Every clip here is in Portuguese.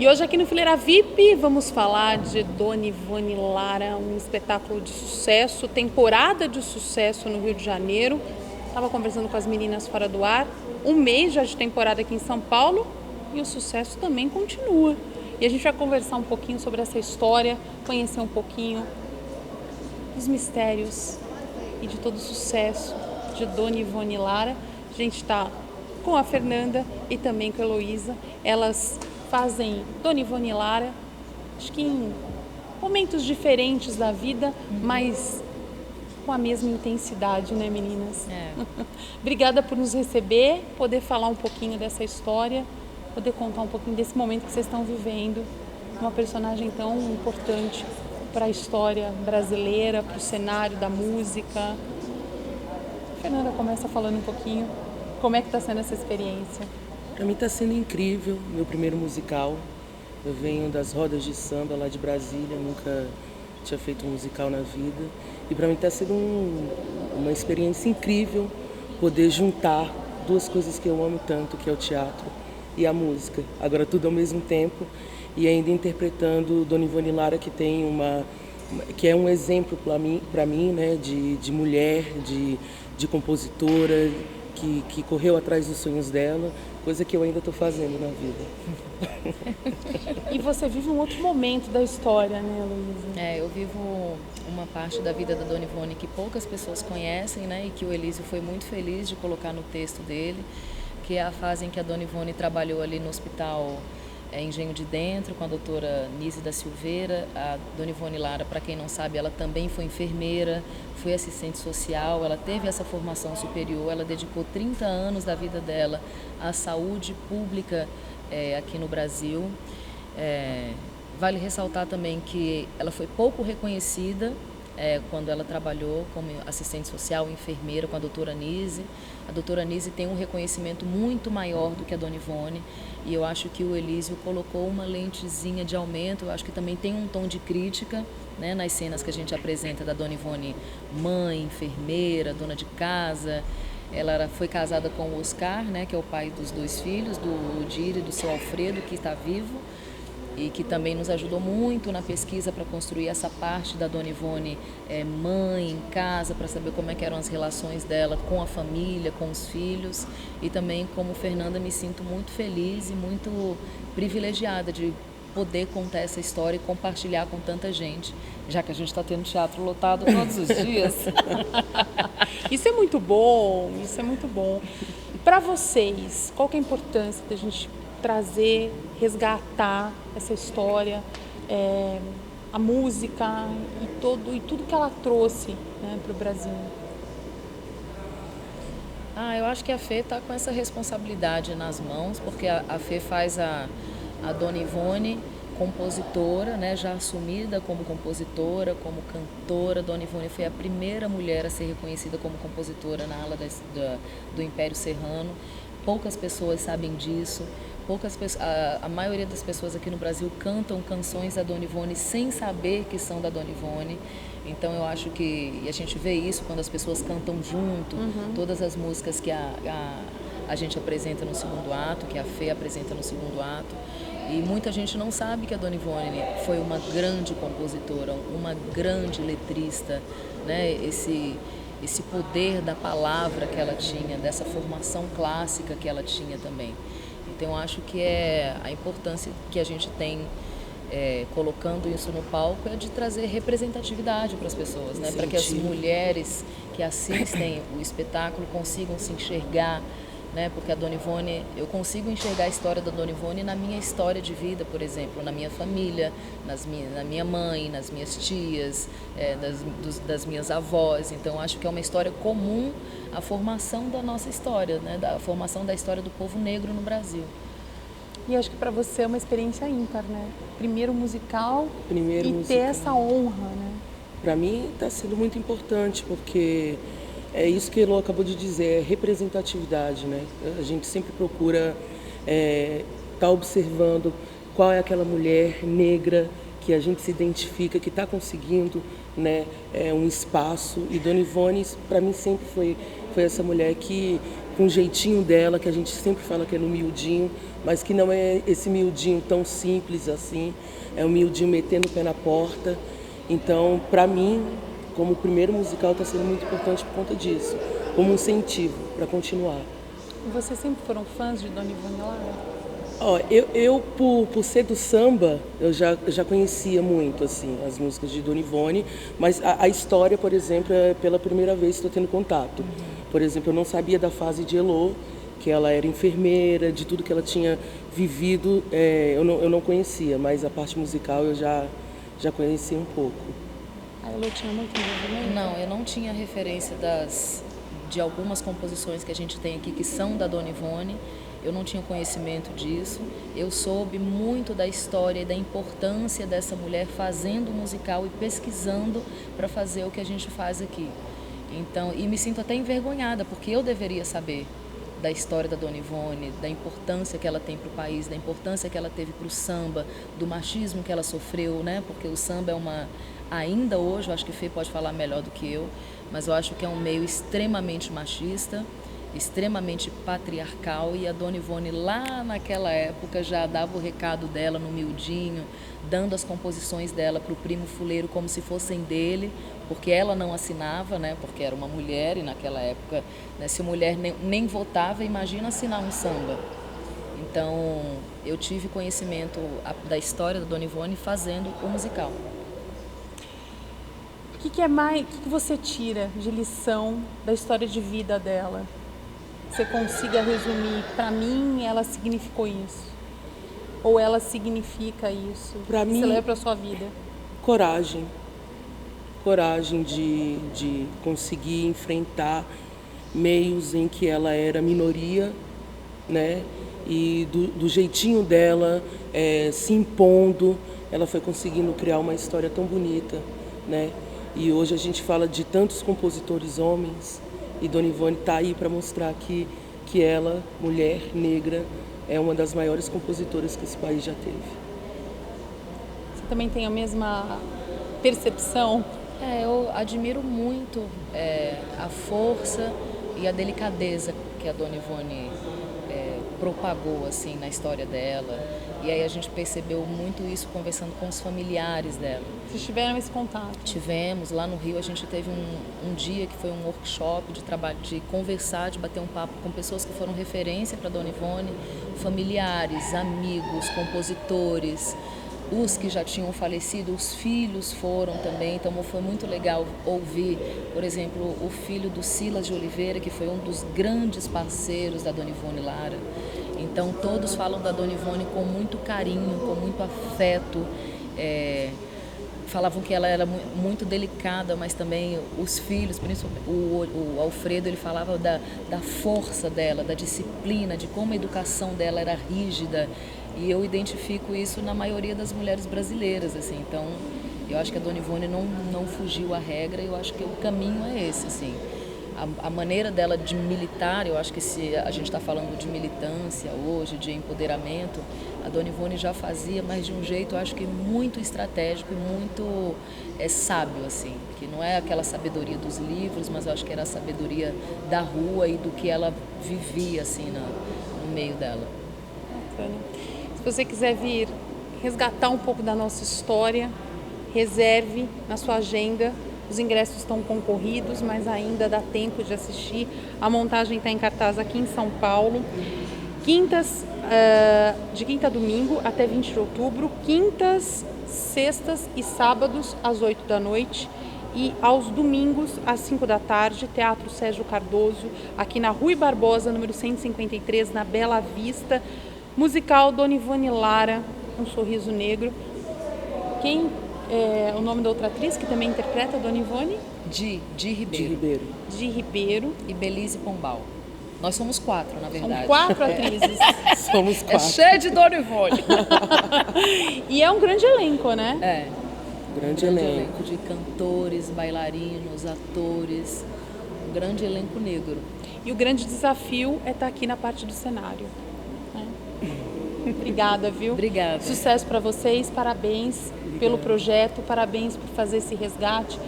E hoje aqui no Fileira VIP vamos falar de Dona Ivone Lara, um espetáculo de sucesso, temporada de sucesso no Rio de Janeiro. Estava conversando com as meninas fora do ar, um mês já de temporada aqui em São Paulo e o sucesso também continua. E a gente vai conversar um pouquinho sobre essa história, conhecer um pouquinho dos mistérios e de todo o sucesso de Dona Ivone Lara. A gente está com a Fernanda e também com a Heloísa. Elas fazem Dona Ivone Lara, acho que em momentos diferentes da vida, mas com a mesma intensidade, né, meninas? Obrigada por nos receber, poder falar um pouquinho dessa história, poder contar um pouquinho desse momento que vocês estão vivendo. Uma personagem tão importante para a história brasileira, para o cenário da música. A Fernanda começa falando um pouquinho como é que está sendo essa experiência. Para mim está sendo incrível, meu primeiro musical. Eu venho das rodas de samba lá de Brasília, nunca tinha feito um musical na vida. E para mim está sendo uma experiência incrível poder juntar duas coisas que eu amo tanto, que é o teatro e a música. Agora tudo ao mesmo tempo e ainda interpretando Dona Ivone Lara, que é um exemplo para mim, né, de mulher, de compositora, que correu atrás dos sonhos dela, coisa que eu ainda estou fazendo na vida. E você vive um outro momento da história, né, Heloísa? Eu vivo uma parte da vida da Dona Ivone que poucas pessoas conhecem, né, e que o Elísio foi muito feliz de colocar no texto dele, que é a fase em que a Dona Ivone trabalhou ali no hospital Engenho de Dentro, com a doutora Nise da Silveira. A Dona Ivone Lara, para quem não sabe, ela também foi enfermeira, foi assistente social, ela teve essa formação superior, ela dedicou 30 anos da vida dela à saúde pública aqui no Brasil. Vale ressaltar também que ela foi pouco reconhecida quando ela trabalhou como assistente social, enfermeira com a doutora Nise. A doutora Nise tem um reconhecimento muito maior do que a Dona Ivone, e eu acho que o Elísio colocou uma lentezinha de aumento. Eu acho que também tem um tom de crítica, né, nas cenas que a gente apresenta da Dona Ivone mãe, enfermeira, dona de casa. Ela foi casada com o Oscar, né, que é o pai dos dois filhos, do Odir e do seu Alfredo, que está vivo, e que também nos ajudou muito na pesquisa para construir essa parte da Dona Ivone mãe em casa, para saber como é que eram as relações dela com a família, com os filhos. E também, como Fernanda, me sinto muito feliz e muito privilegiada de poder contar essa história e compartilhar com tanta gente, já que a gente está tendo teatro lotado todos os dias. Isso é muito bom, isso é muito bom. Para vocês, qual que é a importância da gente trazer, resgatar essa história, a música e tudo que ela trouxe, né, para o Brasil? Eu acho que a Fê está com essa responsabilidade nas mãos, porque a Fê faz a Dona Ivone compositora, né, já assumida como compositora, como cantora. Dona Ivone foi a primeira mulher a ser reconhecida como compositora na ala do Império Serrano. Poucas pessoas sabem disso. A maioria das pessoas aqui no Brasil cantam canções da Dona Ivone sem saber que são da Dona Ivone. Então eu acho que, e a gente vê isso quando as pessoas cantam junto, todas as músicas que a gente apresenta no segundo ato, que a Fê apresenta no segundo ato. E muita gente não sabe que a Dona Ivone foi uma grande compositora, uma grande letrista, né? Esse poder da palavra que ela tinha, dessa formação clássica que ela tinha também. Então, eu acho que a importância que a gente tem colocando isso no palco é de trazer representatividade para as pessoas, né? Para que as mulheres que assistem o espetáculo consigam se enxergar, né? Porque a Dona Ivone, eu consigo enxergar a história da Dona Ivone na minha história de vida, por exemplo, na minha família, na minha mãe, nas minhas tias, das minhas avós. Então, acho que é uma história comum a formação da nossa história, né? A formação da história do povo negro no Brasil. E acho que para você é uma experiência ímpar, né? Primeiro musical musical. Ter essa honra, né? Para mim está sendo muito importante, porque é isso que ele acabou de dizer, é representatividade, né? A gente sempre procura estar observando qual é aquela mulher negra que a gente se identifica, que está conseguindo, né, um espaço. E Dona Ivone, para mim, sempre foi foi essa mulher que, com o jeitinho dela, que a gente sempre fala que é no miudinho, mas que não é esse miudinho tão simples assim, é um miudinho metendo o pé na porta. Então, para mim, como primeiro musical, está sendo muito importante por conta disso, como um incentivo para continuar. E vocês sempre foram fãs de Dona Ivone Lara? Ó, por ser do samba, eu já conhecia muito assim, as músicas de Dona Ivone, mas a história, por exemplo, é pela primeira vez que estou tendo contato. Por exemplo, eu não sabia da fase de Elô, que ela era enfermeira, de tudo que ela tinha vivido, eu não conhecia, mas a parte musical eu já conhecia um pouco. A Elô tinha muito envolvimento? Não, eu não tinha referência de algumas composições que a gente tem aqui que são da Dona Ivone. Eu não tinha conhecimento disso. Eu soube muito da história e da importância dessa mulher fazendo musical e pesquisando para fazer o que a gente faz aqui. Então, e me sinto até envergonhada, porque eu deveria saber da história da Dona Ivone, da importância que ela tem para o país, da importância que ela teve para o samba, do machismo que ela sofreu, né? Porque o samba é ainda hoje, eu acho que Fê pode falar melhor do que eu, mas eu acho que é um meio extremamente machista, extremamente patriarcal, e a Dona Ivone lá naquela época já dava o recado dela no miudinho, dando as composições dela para o primo fuleiro como se fossem dele, porque ela não assinava, né, porque era uma mulher, e naquela época, né, se a mulher nem votava, imagina assinar um samba. Então eu tive conhecimento da história da Dona Ivone fazendo o musical. O que você tira de lição da história de vida dela? Você consiga resumir, para mim ela significou isso, ou ela significa isso, para mim, você leva para sua vida? Coragem de conseguir enfrentar meios em que ela era minoria, né? E do jeitinho dela, se impondo, ela foi conseguindo criar uma história tão bonita, né? E hoje a gente fala de tantos compositores homens, e Dona Ivone está aí para mostrar que ela, mulher negra, é uma das maiores compositoras que esse país já teve. Você também tem a mesma percepção? Eu admiro muito a força e a delicadeza que a Dona Ivone propagou assim, na história dela. E aí a gente percebeu muito isso conversando com os familiares dela. Vocês tiveram esse contato? Tivemos. Lá no Rio a gente teve um dia que foi um workshop de trabalho, de conversar, de bater um papo com pessoas que foram referência para Dona Ivone, familiares, amigos, compositores, os que já tinham falecido, os filhos foram também, então foi muito legal ouvir, por exemplo, o filho do Silas de Oliveira, que foi um dos grandes parceiros da Dona Ivone Lara. Então todos falam da Dona Ivone com muito carinho, com muito afeto, falavam que ela era muito delicada, mas também os filhos, principalmente o Alfredo, ele falava da força dela, da disciplina, de como a educação dela era rígida. E eu identifico isso na maioria das mulheres brasileiras, assim. Então, eu acho que a Dona Ivone não fugiu à regra, eu acho que o caminho é esse, assim. A maneira dela de militar, eu acho que se a gente está falando de militância hoje, de empoderamento, a Dona Ivone já fazia, mas de um jeito, eu acho que muito estratégico e muito sábio, assim. Que não é aquela sabedoria dos livros, mas eu acho que era a sabedoria da rua e do que ela vivia, assim, no meio dela. Bacana. Se você quiser vir resgatar um pouco da nossa história, reserve na sua agenda. Os ingressos estão concorridos, mas ainda dá tempo de assistir. A montagem está em cartaz aqui em São Paulo. De quinta a domingo até 20 de outubro. Quintas, sextas e sábados às 8 da noite. E aos domingos às 5 da tarde, Teatro Sérgio Cardoso, aqui na Rui Barbosa, número 153, na Bela Vista. Musical Dona Ivone Lara, Um Sorriso Negro. Quem é o nome da outra atriz que também interpreta a Dona Ivone? Di Ribeiro. Di Ribeiro. E Belise Pombal. Nós somos 4, na verdade. São 4 atrizes. Somos 4. É cheio de Dona Ivone. E é um grande elenco, né? Grande elenco de cantores, bailarinos, atores. Um grande elenco negro. E o grande desafio é estar aqui na parte do cenário. Obrigada, viu? Obrigada. Sucesso para vocês, parabéns pelo projeto, parabéns por fazer esse resgate.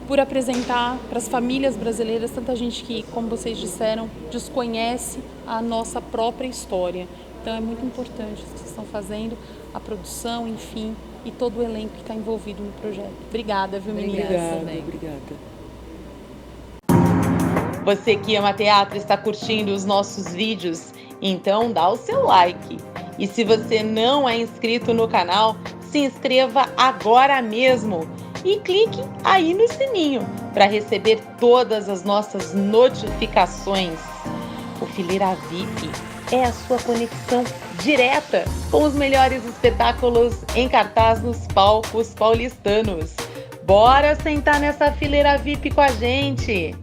por apresentar para as famílias brasileiras, tanta gente que, como vocês disseram, desconhece a nossa própria história. Então é muito importante o que vocês estão fazendo, a produção, enfim, e todo o elenco que está envolvido no projeto. Obrigada, viu, meninas? Obrigada. Você que ama teatro está curtindo os nossos vídeos? Então dá o seu like. E se você não é inscrito no canal, se inscreva agora mesmo. E clique aí no sininho para receber todas as nossas notificações. O Fileira VIP é a sua conexão direta com os melhores espetáculos em cartaz nos palcos paulistanos. Bora sentar nessa fileira VIP com a gente!